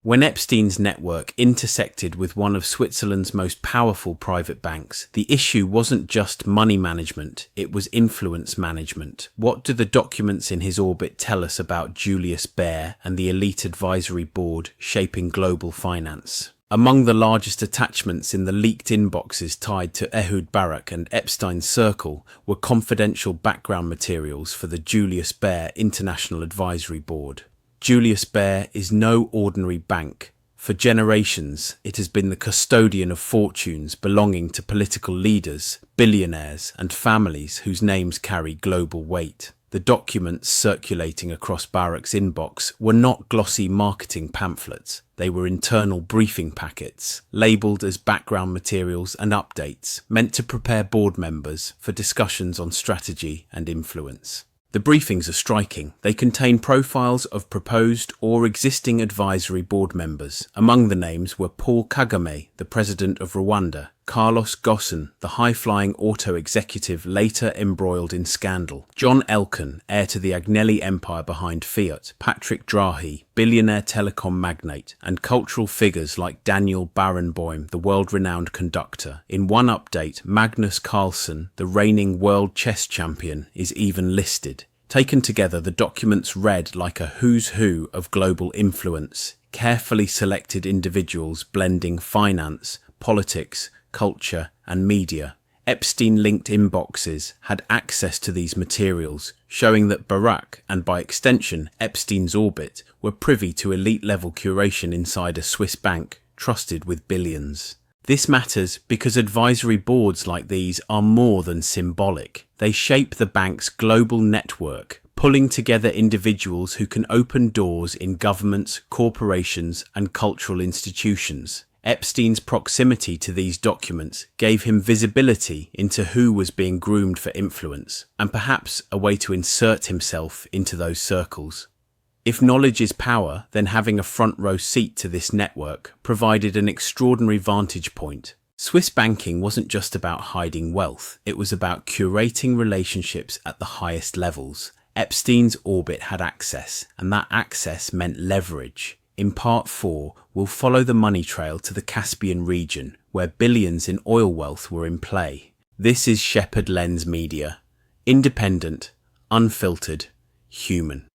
When Epstein's network intersected with one of Switzerland's most powerful private banks, the issue wasn't just money management, it was influence management. What do the documents in his orbit tell us about Julius Baer and the elite advisory board shaping global finance? Among the largest attachments in the leaked inboxes tied to Ehud Barak and Epstein's circle were confidential background materials for the Julius Baer International Advisory Board. Julius Baer is no ordinary bank. For generations, it has been the custodian of fortunes belonging to political leaders, billionaires, and families whose names carry global weight. The documents circulating across Barak's inbox were not glossy marketing pamphlets. They were internal briefing packets, labelled as background materials and updates, meant to prepare board members for discussions on strategy and influence. The briefings are striking. They contain profiles of proposed or existing advisory board members. Among the names were Paul Kagame, the president of Rwanda, Carlos Ghosn, the high-flying auto executive later embroiled in scandal, John Elkann, heir to the Agnelli empire behind Fiat, Patrick Drahi, billionaire telecom magnate, and cultural figures like Daniel Barenboim, the world-renowned conductor. In one update, Magnus Carlsen, the reigning world chess champion, is even listed. Taken together, the documents read like a who's who of global influence, carefully selected individuals blending finance, politics, culture, and media. Epstein-linked inboxes had access to these materials, showing that Barak, and by extension Epstein's orbit, were privy to elite-level curation inside a Swiss bank trusted with billions. This matters because advisory boards like these are more than symbolic. They shape the bank's global network, pulling together individuals who can open doors in governments, corporations, and cultural institutions. Epstein's proximity to these documents gave him visibility into who was being groomed for influence, and perhaps a way to insert himself into those circles. If knowledge is power, then having a front-row seat to this network provided an extraordinary vantage point. Swiss banking wasn't just about hiding wealth, it was about curating relationships at the highest levels. Epstein's orbit had access, and that access meant leverage. In Part 4, we'll follow the money trail to the Caspian region, where billions in oil wealth were in play. This is Sheppard Lens Media. Independent, unfiltered, human.